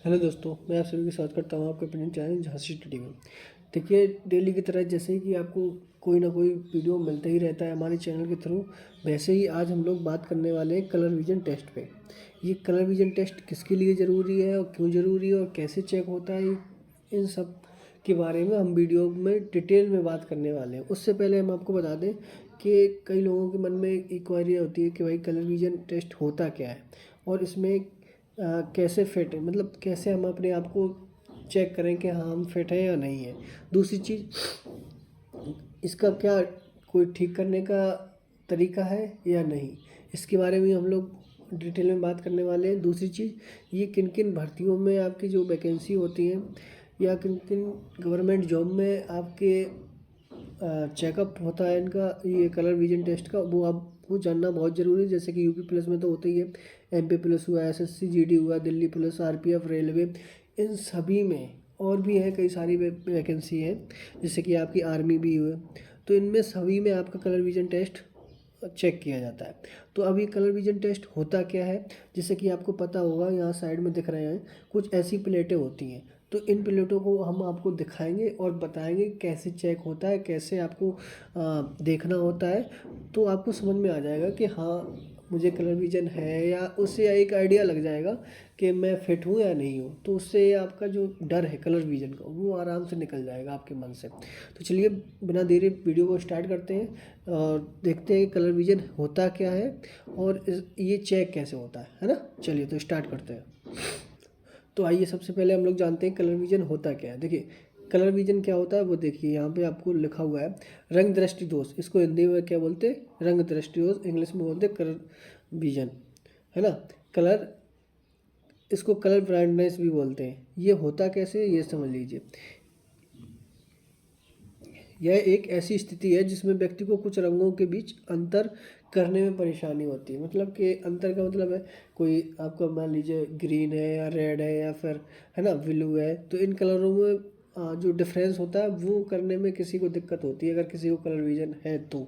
Hello दोस्तों, मैं आप सभी के स्वागत करता हूँ आपके अपने चैनल झांसी स्टडी में। देखिए, डेली की तरह जैसे कि आपको कोई ना कोई वीडियो मिलता ही रहता है हमारे चैनल के थ्रू, वैसे ही आज हम लोग बात करने वाले हैं कलर विजन टेस्ट पे। ये कलर विजन टेस्ट किसके लिए ज़रूरी है और क्यों ज़रूरी है और कैसे चेक होता है, इन सब के बारे में हम वीडियो में डिटेल में बात करने वाले हैं। उससे पहले हम आपको बता दें कि कई लोगों के मन में इंक्वायरी होती है कि भाई कलर विजन टेस्ट होता क्या है और इसमें कैसे फिट है, मतलब कैसे हम अपने आप को चेक करें कि हाँ हम फिट हैं या नहीं है। दूसरी चीज़, इसका क्या कोई ठीक करने का तरीका है या नहीं, इसके बारे में हम लोग डिटेल में बात करने वाले हैं। दूसरी चीज़, ये किन किन भर्तियों में आपकी जो वैकेंसी होती हैं या किन किन गवर्नमेंट जॉब में आपके चेकअप होता है इनका, ये कलर विजन टेस्ट का, वो आपको जानना बहुत ज़रूरी है। जैसे कि यूपी प्लस में तो होता ही है, एमपी प्लस हुआ, एसएससी जीडी हुआ, दिल्ली पुलिस, आरपीएफ, रेलवे, इन सभी में और भी है कई सारी वैकेंसी है, जैसे कि आपकी आर्मी भी हुए, तो इनमें सभी में आपका कलर विजन टेस्ट चेक किया जाता है। तो अभी कलर विजन टेस्ट होता क्या है, जैसे कि आपको पता होगा, यहाँ साइड में दिख रहे हैं कुछ ऐसी प्लेटें होती हैं, तो इन प्लेटों को हम आपको दिखाएंगे और बताएंगे कैसे चेक होता है, कैसे आपको देखना होता है। तो आपको समझ में आ जाएगा कि हाँ मुझे कलर विजन है, या उससे एक आइडिया लग जाएगा कि मैं फिट हूँ या नहीं हूँ। तो उससे आपका जो डर है कलर विजन का, वो आराम से निकल जाएगा आपके मन से। तो चलिए बिना देरी वीडियो को स्टार्ट करते हैं और देखते हैं कलर विजन होता क्या है और ये चेक कैसे होता है ना। चलिए तो स्टार्ट करते हैं। तो आइए सबसे पहले हम लोग जानते हैं कलर विजन होता क्या है। देखिए, कलर विजन क्या होता है वो देखिए, यहाँ पे आपको लिखा हुआ है रंग दृष्टि दोष। इसको हिंदी में क्या बोलते हैं? रंग दृष्टि दोष। इंग्लिश में बोलते हैं कलर विजन, है ना। कलर, इसको कलर ब्लाइंडनेस भी बोलते हैं। ये होता कैसे, ये समझ लीजिए। यह एक ऐसी स्थिति है जिसमें व्यक्ति को कुछ रंगों के बीच अंतर करने में परेशानी होती है। मतलब कि अंतर का मतलब है, कोई आपका मान लीजिए ग्रीन है या रेड है या फिर, है ना, ब्लू है, तो इन कलरों में जो डिफरेंस होता है वो करने में किसी को दिक्कत होती है। अगर किसी को कलर विजन है तो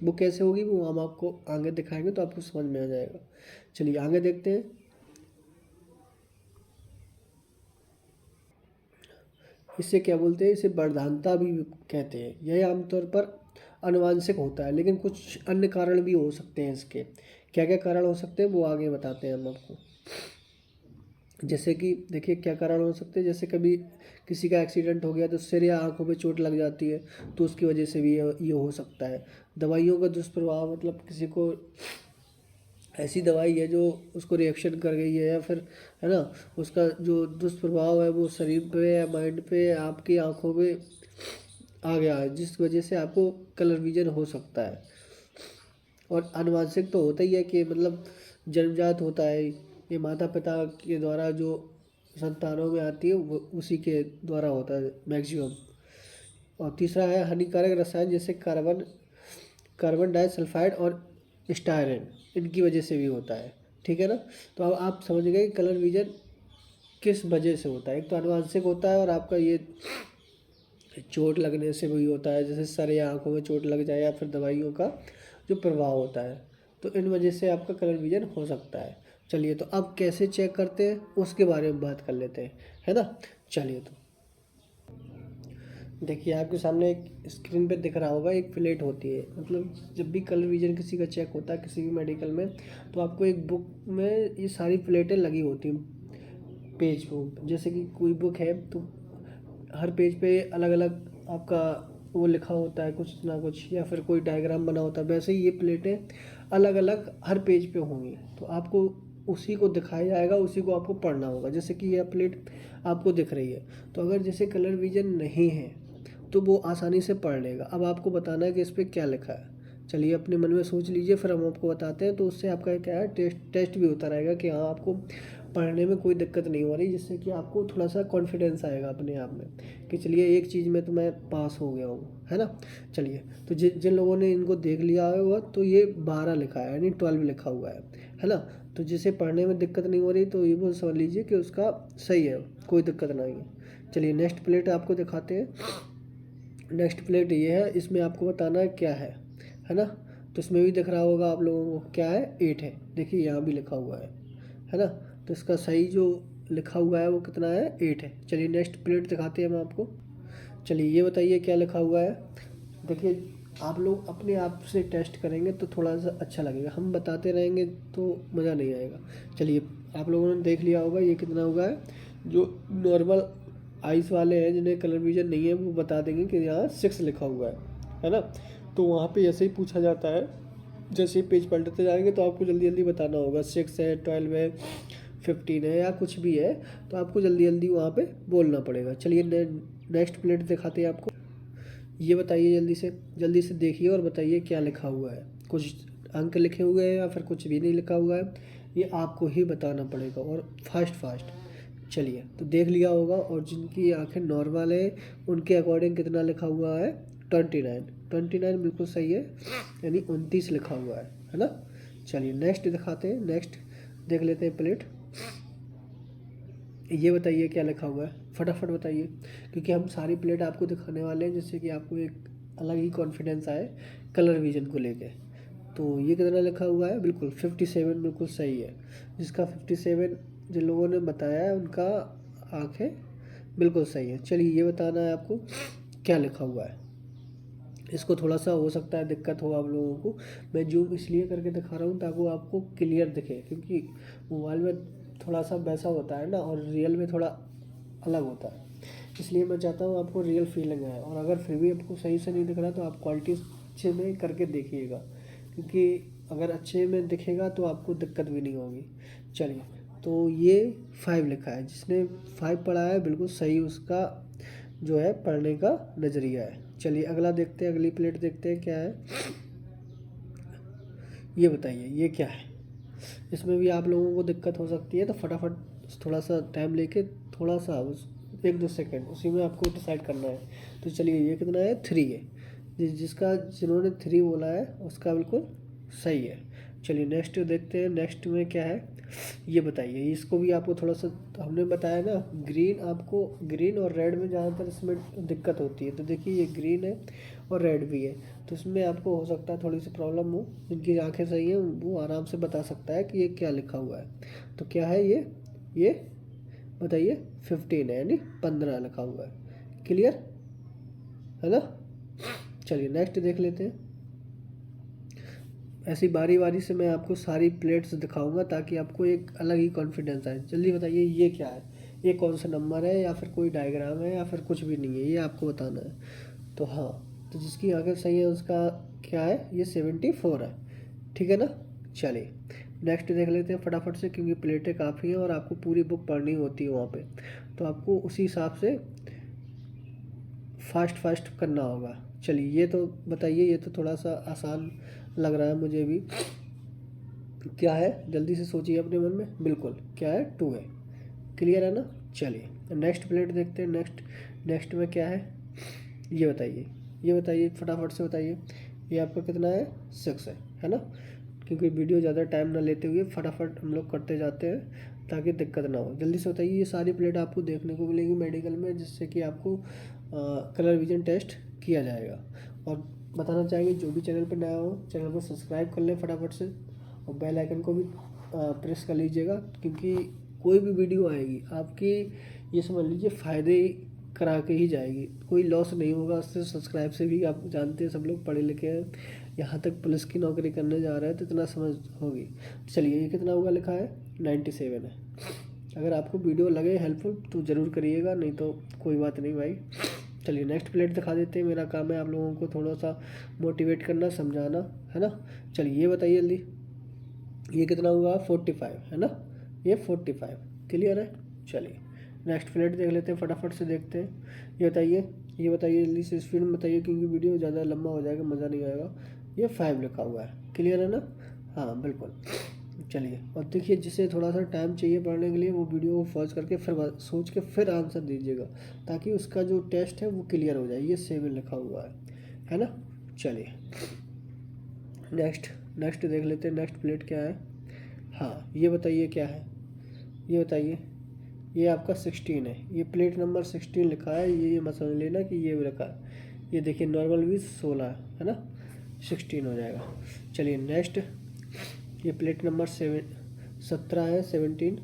वो कैसे होगी, वो हम आपको आगे दिखाएंगे तो आपको समझ में आ जाएगा। चलिए आगे देखते हैं। इसे क्या बोलते हैं? इसे वर्धानता भी कहते हैं। यह आमतौर पर आनुवांशिक होता है, लेकिन कुछ अन्य कारण भी हो सकते हैं इसके। क्या क्या कारण हो सकते हैं वो आगे बताते हैं हम आपको। जैसे कि देखिए क्या कारण हो सकते हैं, जैसे कभी किसी का एक्सीडेंट हो गया तो सिर या आंखों पे चोट लग जाती है, तो उसकी वजह से भी ये हो सकता है। दवाइयों का दुष्प्रभाव, मतलब किसी को ऐसी दवाई है जो उसको रिएक्शन कर गई है, या फिर, है ना, उसका जो दुष्प्रभाव है वो शरीर पे या माइंड पे, आपकी आंखों पे आ गया है, जिस वजह से आपको कलर विजन हो सकता है। और आनुवांशिक तो होता ही है कि मतलब जन्मजात होता है, ये माता पिता के द्वारा जो संतानों में आती है वो उसी के द्वारा होता है मैक्सिमम। और तीसरा है हानिकारक रसायन, जैसे कार्बन कार्बन डाइसल्फाइड और स्टायरेन, इनकी वजह से भी होता है। ठीक है ना। तो अब आप समझ गए कि कलर विजन किस वजह से होता है। एक तो आनुवांशिक होता है और आपका ये चोट लगने से भी होता है, जैसे सर या आंखों में चोट लग जाए या फिर दवाइयों का जो प्रभाव होता है, तो इन वजह से आपका कलर विजन हो सकता है। चलिए तो अब कैसे चेक करते हैं उसके बारे में बात कर लेते हैं, है ना। चलिए तो देखिए, आपके सामने एक स्क्रीन पे दिख रहा होगा, एक प्लेट होती है। मतलब जब भी कलर विजन किसी का चेक होता है किसी भी मेडिकल में, तो आपको एक बुक में ये सारी प्लेटें लगी होती हैं पेज पे। जैसे कि कोई बुक है तो हर पेज पे अलग अलग आपका वो लिखा होता है कुछ ना कुछ, या फिर कोई डायग्राम बना होता है। वैसे ही ये प्लेटें अलग अलग हर पेज पे होंगी, तो आपको उसी को दिखाया जाएगा, उसी को आपको पढ़ना होगा। जैसे कि यह प्लेट आपको दिख रही है, तो अगर जैसे कलर विजन नहीं है तो वो आसानी से पढ़ लेगा। अब आपको बताना है कि इस पर क्या लिखा है। चलिए अपने मन में सोच लीजिए, फिर हम आपको बताते हैं। तो उससे आपका क्या है, टेस्ट भी होता रहेगा कि हाँ आपको पढ़ने में कोई दिक्कत नहीं हो रही, जिससे कि आपको थोड़ा सा कॉन्फिडेंस आएगा अपने आप में कि चलिए एक चीज़ में तो मैं पास हो गया हूँ, है ना। चलिए तो जिन लोगों ने इनको देख लिया होगा तो ये 12 लिखा है, यानी 12 लिखा हुआ है ना। तो जिसे पढ़ने में दिक्कत नहीं हो रही तो ये वो समझ लीजिए कि उसका सही है, कोई दिक्कत नहीं है। चलिए नेक्स्ट प्लेट आपको दिखाते हैं। नेक्स्ट प्लेट ये है, इसमें आपको बताना है क्या है ना। तो इसमें भी दिख रहा होगा आप लोगों को क्या है, 8 है। देखिए यहाँ भी लिखा हुआ है ना। तो इसका सही जो लिखा हुआ है वो कितना है, 8 है। चलिए नेक्स्ट प्लेट दिखाते हैं हम आपको। चलिए ये बताइए क्या लिखा हुआ है। देखिए आप लोग अपने आप से टेस्ट करेंगे तो थोड़ा सा अच्छा लगेगा, हम बताते रहेंगे तो मज़ा नहीं आएगा। चलिए आप लोगों ने देख लिया होगा ये कितना हुआ है। जो नॉर्मल आइस वाले हैं जिन्हें कलर विजन नहीं है वो बता देंगे कि यहाँ 6 लिखा हुआ है ना। तो वहाँ पे ऐसे ही पूछा जाता है, जैसे ही पेज पलटते जाएंगे तो आपको जल्दी जल्दी बताना होगा 6 है, 12 है, 15 है या कुछ भी है, तो आपको जल्दी जल्दी वहाँ पे बोलना पड़ेगा। चलिए नेक्स्ट प्लेट दिखाते हैं आपको। ये बताइए जल्दी से देखिए और बताइए क्या लिखा हुआ है। कुछ अंक लिखे हुए हैं या फिर कुछ भी नहीं लिखा हुआ है, ये आपको ही बताना पड़ेगा और फास्ट। चलिए तो देख लिया होगा, और जिनकी आंखें नॉर्मल है उनके अकॉर्डिंग कितना लिखा हुआ है, 29 बिल्कुल सही है, यानी 29 लिखा हुआ है ना। चलिए नेक्स्ट दिखाते हैं, नेक्स्ट देख लेते हैं प्लेट। ये बताइए क्या लिखा हुआ है, फटाफट बताइए, क्योंकि हम सारी प्लेट आपको दिखाने वाले हैं जिससे कि आपको एक अलग ही कॉन्फिडेंस आए कलर विजन को लेके। तो ये कितना लिखा हुआ है, बिल्कुल 57 बिल्कुल सही है। जिसका 57 जिन लोगों ने बताया है उनका आँखें बिल्कुल सही है। चलिए ये बताना है आपको क्या लिखा हुआ है। इसको थोड़ा सा हो सकता है दिक्कत हो आप लोगों को, मैं जूम इसलिए करके दिखा रहा हूँ ताकि वो आपको क्लियर दिखे, क्योंकि मोबाइल में थोड़ा सा वैसा होता है ना और रियल में थोड़ा अलग होता है, इसलिए मैं चाहता हूँ आपको रियल फीलिंग है। और अगर फिर भी आपको सही से नहीं दिख रहा तो आप क्वालिटी अच्छे में करके देखिएगा, क्योंकि अगर अच्छे में दिखेगा तो आपको दिक्कत भी नहीं होगी। चलिए तो ये 5 लिखा है, जिसने 5 पढ़ा है बिल्कुल सही उसका जो है पढ़ने का नज़रिया है। चलिए अगला देखते हैं, अगली प्लेट देखते हैं क्या है। ये बताइए ये क्या है। इसमें भी आप लोगों को दिक्कत हो सकती है, तो फटाफट थोड़ा सा टाइम लेके थोड़ा सा उस 1-2 सेकेंड उसी में आपको डिसाइड करना है। तो चलिए ये कितना है, 3 है। जिन्होंने 3 बोला है उसका बिल्कुल सही है। चलिए नेक्स्ट देखते हैं, नेक्स्ट में क्या है ये बताइए। इसको भी आपको थोड़ा सा हमने बताया ना, ग्रीन और रेड में ज़्यादातर इसमें दिक्कत होती है। तो देखिए ये ग्रीन है और रेड भी है, तो इसमें आपको हो सकता है थोड़ी सी प्रॉब्लम हो। जिनकी आंखें सही हैं वो आराम से बता सकता है कि ये क्या लिखा हुआ है। तो क्या है ये बताइए, 15 है, यानी 15 लिखा हुआ है। क्लियर है ना। चलिए नेक्स्ट देख लेते हैं। ऐसी बारी बारी से मैं आपको सारी प्लेट्स दिखाऊंगा ताकि आपको एक अलग ही कॉन्फिडेंस आए। जल्दी बताइए ये क्या है, ये कौन सा नंबर है या फिर कोई डायग्राम है या फिर कुछ भी नहीं है, ये आपको बताना है। तो हाँ, तो जिसकी आंखें सही है उसका क्या है, ये 74 है। ठीक है ना। चलिए नेक्स्ट देख लेते हैं फटाफट से, क्योंकि प्लेटें काफ़ी हैं और आपको पूरी बुक पढ़नी होती है वहाँ पे, तो आपको उसी हिसाब से फास्ट करना होगा। चलिए ये तो बताइए, ये तो थोड़ा सा आसान लग रहा है मुझे भी। क्या है जल्दी से सोचिए अपने मन में, बिल्कुल क्या है, 2 है। क्लियर है ना। चलिए नेक्स्ट प्लेट देखते हैं। नेक्स्ट में क्या है ये बताइए फटाफट से बताइए। ये आपका कितना है, 6 है ना। क्योंकि वीडियो ज़्यादा टाइम ना लेते हुए फटाफट हम लोग करते जाते हैं ताकि दिक्कत ना हो। जल्दी से बताइए। ये सारी प्लेट आपको देखने को मिलेगी मेडिकल में, जिससे कि आपको कलर विजन टेस्ट किया जाएगा। और बताना चाहेंगे जो भी चैनल पर नया हो चैनल को सब्सक्राइब कर लें फटाफट से, और बेल आइकन को भी प्रेस कर लीजिएगा, क्योंकि कोई भी वीडियो आएगी आपकी ये समझ लीजिए फ़ायदे करा के ही जाएगी, कोई लॉस नहीं होगा उससे। सब्सक्राइब से भी आप जानते हैं सब लोग पढ़े लिखे हैं, यहाँ तक पुलिस की नौकरी करने जा रहे हैं तो इतना समझ होगी। चलिए ये कितना होगा लिखा है, 97 है। अगर आपको वीडियो लगे हेल्पफुल तो ज़रूर करिएगा, नहीं तो कोई बात नहीं भाई। चलिए नेक्स्ट प्लेट दिखा देते हैं। मेरा काम है आप लोगों को थोड़ा सा मोटिवेट करना, समझाना, है ना। चलिए ये बताइए जल्दी, ये कितना हुआ, 45 है ना। ये 45 क्लियर है। चलिए नेक्स्ट प्लेट देख लेते हैं, फटाफट से देखते हैं। ये बताइए जल्दी से स्पीड में बताइए, क्योंकि वीडियो ज़्यादा लंबा हो जाएगा, मज़ा नहीं आएगा। ये 5 लिखा हुआ है, क्लियर है ना। हाँ बिल्कुल। चलिए और देखिए, जिसे थोड़ा सा टाइम चाहिए पढ़ने के लिए वो वीडियो को पॉज करके फिर सोच के फिर आंसर दीजिएगा, ताकि उसका जो टेस्ट है वो क्लियर हो जाए। ये 7 लिखा हुआ है ना। चलिए नेक्स्ट देख लेते हैं। नेक्स्ट प्लेट क्या है, हाँ ये बताइए क्या है। ये बताइए, ये आपका 16 है। ये प्लेट नंबर 16 लिखा है, ये मत समझ लेना कि ये लिखा है। ये देखिए नॉर्मल भी 16 है ना, 16 हो जाएगा। चलिए नेक्स्ट, ये प्लेट नंबर 17 है, 17,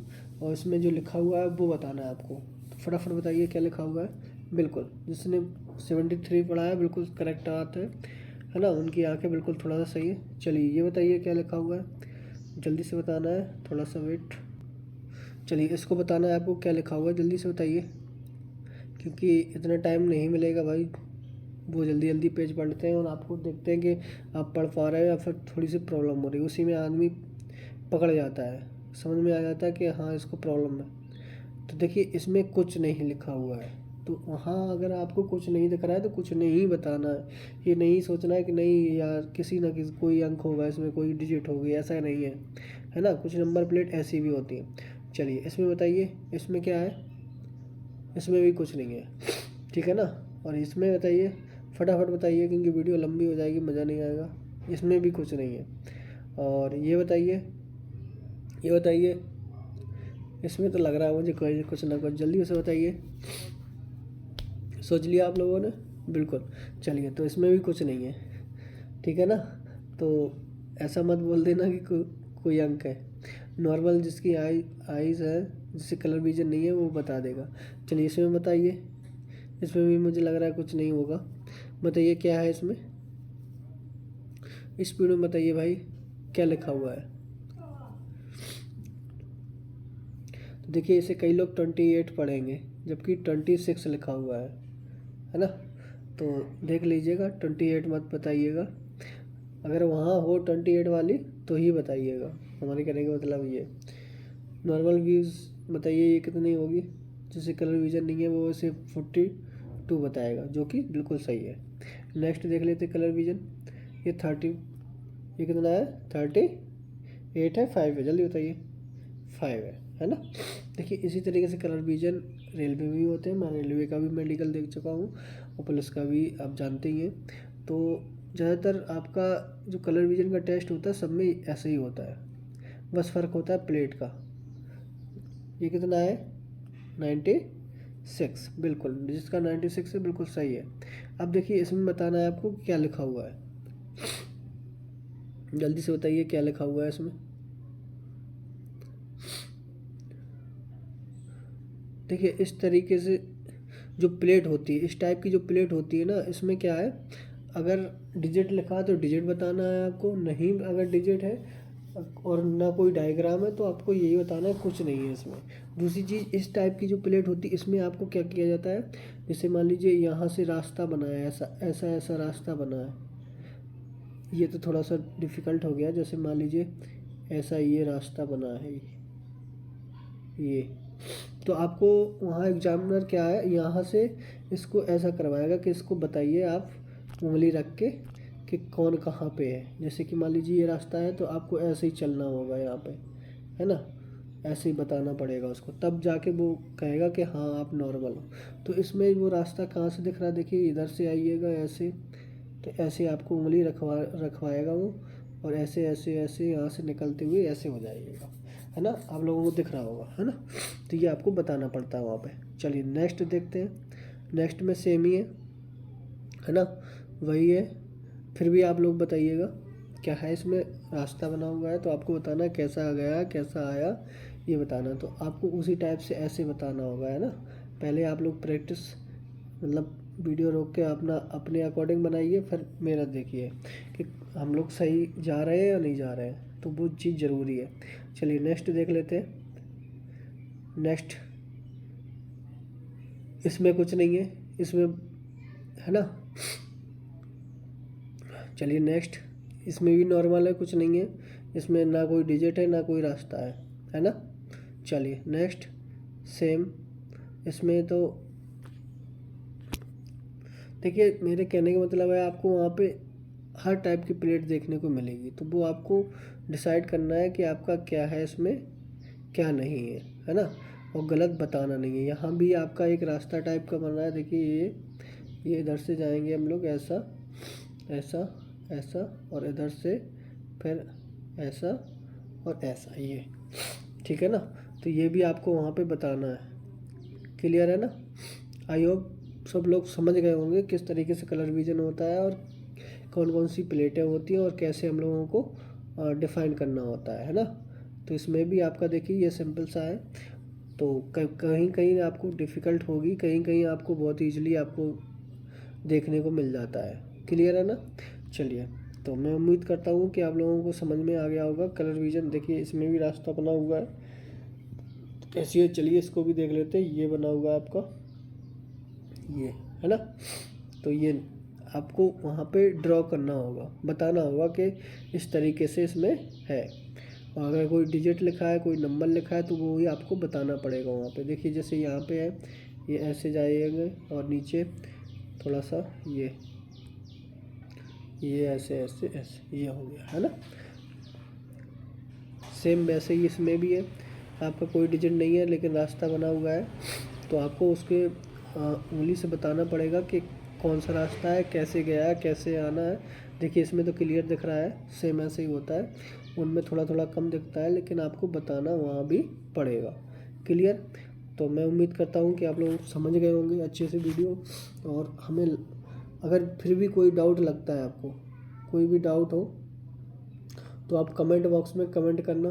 और इसमें जो लिखा हुआ है वो बताना है आपको। तो फटाफट बताइए क्या लिखा हुआ है। बिल्कुल, जिसने 73 पढ़ा है बिल्कुल करेक्ट बात है ना, उनकी आंखें बिल्कुल थोड़ा सा सही है। चलिए ये बताइए क्या लिखा हुआ है, जल्दी से बताना है, थोड़ा सा वेट। चलिए इसको बताना है आपको क्या लिखा हुआ है, जल्दी से बताइए, क्योंकि इतना टाइम नहीं मिलेगा भाई। वो जल्दी जल्दी पेज पढ़ते हैं और आपको देखते हैं कि आप पढ़ पा रहे हो या फिर थोड़ी सी प्रॉब्लम हो रही है, उसी में आदमी पकड़ जाता है, समझ में आ जाता है कि हाँ इसको प्रॉब्लम है। तो देखिए इसमें कुछ नहीं लिखा हुआ है, तो वहाँ अगर आपको कुछ नहीं दिख रहा है तो कुछ नहीं बताना है। ये नहीं सोचना है कि नहीं यार किसी ना किसी कोई अंक होगा इसमें, कोई डिजिट होगी, ऐसा नहीं है ना। कुछ नंबर प्लेट ऐसी भी होती है। चलिए इसमें बताइए इसमें क्या है, इसमें भी कुछ नहीं है, ठीक है ना। और इसमें बताइए, फटाफट बताइए क्योंकि वीडियो लंबी हो जाएगी, मज़ा नहीं आएगा। इसमें भी कुछ नहीं है। और ये बताइए, ये बताइए, इसमें तो लग रहा है मुझे कोई कुछ ना कुछ, जल्दी उसे बताइए। सोच लिया आप लोगों ने, बिल्कुल। चलिए तो इसमें भी कुछ नहीं है, ठीक है ना। तो ऐसा मत बोल देना कि कोई अंक है। नॉर्मल जिसकी आईज है, जिससे कलर विजन नहीं है, वो बता देगा। चलिए इसमें बताइए, इसमें भी मुझे लग रहा है कुछ नहीं होगा। बताइए क्या है इसमें, इस वीडियो में बताइए भाई क्या लिखा हुआ है। तो देखिए इसे कई लोग 28 पढ़ेंगे जबकि 26 लिखा हुआ है ना। तो देख लीजिएगा, 28 मत बताइएगा, अगर वहाँ हो 28 वाली तो ही बताइएगा। हमारे कहने का मतलब ये। नॉर्मल व्यूज़ बताइए ये कितनी होगी, जिससे कलर विजन नहीं है वो इसे 42 बताएगा, जो कि बिल्कुल सही है। नेक्स्ट देख लेते कलर विजन। ये 30, ये कितना है, 38 है, 5 है, जल्दी बताइए। 5 है ना। देखिए इसी तरीके से कलर विजन रेलवे में भी होते हैं। मैं रेलवे का भी मेडिकल देख चुका हूँ और पुलिस का भी आप जानते ही हैं। तो ज़्यादातर आपका जो कलर विजन का टेस्ट होता है सब में ऐसे ही होता है, बस फ़र्क होता है प्लेट का। ये कितना है, 96, बिल्कुल जिसका 96 है बिल्कुल सही है। अब देखिए इसमें बताना है आपको क्या लिखा हुआ है, जल्दी से बताइए क्या लिखा हुआ है इसमें। देखिए इस तरीके से जो प्लेट होती है, इस टाइप की जो प्लेट होती है ना, इसमें क्या है, अगर डिजिट लिखा है तो डिजिट बताना है आपको, नहीं अगर डिजिट है और ना कोई डायग्राम है तो आपको यही बताना है कुछ नहीं है इसमें। दूसरी चीज़, इस टाइप की जो प्लेट होती है इसमें आपको क्या किया जाता है, जैसे मान लीजिए यहाँ से रास्ता बना है, ऐसा ऐसा ऐसा रास्ता बना है। ये तो थोड़ा सा डिफ़िकल्ट हो गया, जैसे मान लीजिए ऐसा ये रास्ता बना है, ये तो आपको वहाँ एग्जामिनर क्या है, यहाँ से इसको ऐसा करवाएगा कि इसको बताइए आप उंगली रख के कि कौन कहाँ पे है। जैसे कि मान लीजिए ये रास्ता है तो आपको ऐसे ही चलना होगा यहाँ पे, है ना, ऐसे ही बताना पड़ेगा उसको, तब जाके वो कहेगा कि हाँ आप नॉर्मल हो। तो इसमें वो रास्ता कहाँ से दिख रहा है, देखिए इधर से आइएगा ऐसे, तो ऐसे आपको उंगली रखवाएगा वो, और ऐसे ऐसे ऐसे यहाँ से निकलते हुए ऐसे हो जाइएगा, है ना, आप लोगों को दिख रहा होगा, है ना। तो ये आपको बताना पड़ता है वहाँ पे। चलिए नेक्स्ट देखते हैं। नेक्स्ट में सेम ही है ना, वही है, फिर भी आप लोग बताइएगा क्या है इसमें। रास्ता बना हुआ है तो आपको बताना है कैसा गया कैसा आया, ये बताना। तो आपको उसी टाइप से ऐसे बताना होगा, है ना। पहले आप लोग प्रैक्टिस, मतलब वीडियो रोक के अपना अपने अकॉर्डिंग बनाइए, फिर मेरा देखिए कि हम लोग सही जा रहे हैं या नहीं जा रहे हैं, तो वो चीज़ ज़रूरी है। चलिए नेक्स्ट देख लेते हैं। नेक्स्ट इसमें कुछ नहीं है, इसमें, है ना। चलिए नेक्स्ट, इसमें भी नॉर्मल है, कुछ नहीं है इसमें, ना कोई डिजिट है ना कोई रास्ता है ना। चलिए नेक्स्ट सेम, इसमें तो देखिए मेरे कहने का मतलब है आपको वहाँ पे हर टाइप की प्लेट देखने को मिलेगी, तो वो आपको डिसाइड करना है कि आपका क्या है इसमें क्या नहीं है ना, और गलत बताना नहीं है। यहाँ भी आपका एक रास्ता टाइप का बन रहा है, देखिए ये इधर से जाएंगे हम लोग, ऐसा ऐसा ऐसा, और इधर से फिर ऐसा और ऐसा, ये ठीक है ना। तो ये भी आपको वहाँ पे बताना है, क्लियर है ना। आई होप सब लोग समझ गए होंगे किस तरीके से कलर विजन होता है और कौन कौन सी प्लेटें होती हैं और कैसे हम लोगों को डिफ़ाइन करना होता है ना। तो इसमें भी आपका देखिए ये सिंपल सा है। तो कहीं कहीं आपको डिफ़िकल्ट होगी, कहीं कहीं आपको बहुत ईजिली आपको देखने को मिल जाता है। क्लियर है ना? चलिए, तो मैं उम्मीद करता हूँ कि आप लोगों को समझ में आ गया होगा। कलर विज़न देखिए इसमें भी रास्ता बना हुआ है, ऐसे ही चलिए इसको भी देख लेते हैं। ये बना हुआ है आपका, ये है ना। तो ये आपको वहाँ पे ड्रॉ करना होगा, बताना होगा कि इस तरीके से इसमें है। और अगर कोई डिजिट लिखा है, कोई नंबर लिखा है, तो वो ही आपको बताना पड़ेगा वहाँ पे। देखिए जैसे यहाँ पे है, ये ऐसे जाएंगे और नीचे थोड़ा सा ये ऐसे ऐसे ऐसे ये हो गया, है ना। सेम वैसे ही इसमें भी है, आपका कोई डिजिट नहीं है लेकिन रास्ता बना हुआ है, तो आपको उसके उंगली से बताना पड़ेगा कि कौन सा रास्ता है, कैसे गया है, कैसे आना है। देखिए इसमें तो क्लियर दिख रहा है, सेम ऐसे ही होता है, उनमें थोड़ा थोड़ा कम दिखता है, लेकिन आपको बताना वहाँ भी पड़ेगा। क्लियर? तो मैं उम्मीद करता हूँ कि आप लोग समझ गए होंगे अच्छे से वीडियो। और हमें अगर फिर भी कोई डाउट लगता है, आपको कोई भी डाउट हो, तो आप कमेंट बॉक्स में कमेंट करना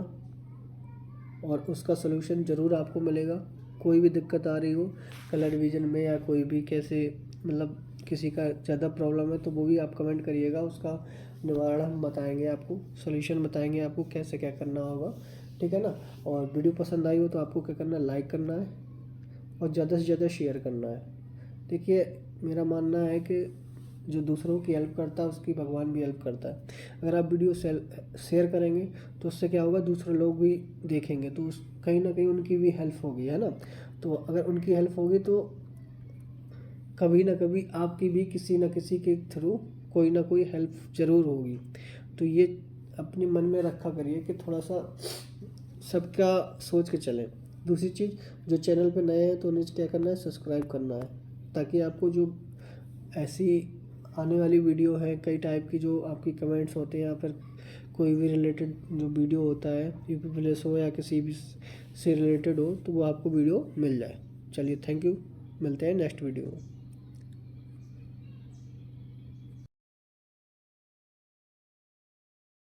और उसका सलूशन ज़रूर आपको मिलेगा। कोई भी दिक्कत आ रही हो कलर विज़न में, या कोई भी कैसे मतलब किसी का ज़्यादा प्रॉब्लम है, तो वो भी आप कमेंट करिएगा, उसका निवारण हम बताएंगे आपको, सॉल्यूशन बताएंगे आपको कैसे क्या करना होगा। ठीक है ना? और वीडियो पसंद आई हो तो आपको क्या करना है, लाइक करना है और ज़्यादा से ज़्यादा शेयर करना है। देखिए मेरा मानना है कि जो दूसरों की हेल्प करता है उसकी भगवान भी हेल्प करता है। अगर आप वीडियो शेयर करेंगे तो उससे क्या होगा, दूसरे लोग भी देखेंगे, तो उस कहीं ना कहीं उनकी भी हेल्प होगी, है ना। तो अगर उनकी हेल्प होगी तो कभी ना कभी आपकी भी किसी न किसी के थ्रू कोई ना कोई हेल्प ज़रूर होगी। तो ये अपने मन में रखा करिए कि थोड़ा सा सबका सोच के चलें। दूसरी चीज़, जो चैनल पे नए हैं तो उन्हें क्या करना है, सब्सक्राइब करना है, ताकि आपको जो ऐसी आने वाली वीडियो है कई टाइप की, जो आपकी कमेंट्स होते हैं या फिर कोई भी रिलेटेड जो वीडियो होता है, यूपी पुलिस हो या किसी भी से रिलेटेड हो, तो वो आपको वीडियो मिल जाए। चलिए, थैंक यू, मिलते हैं नेक्स्ट वीडियो में।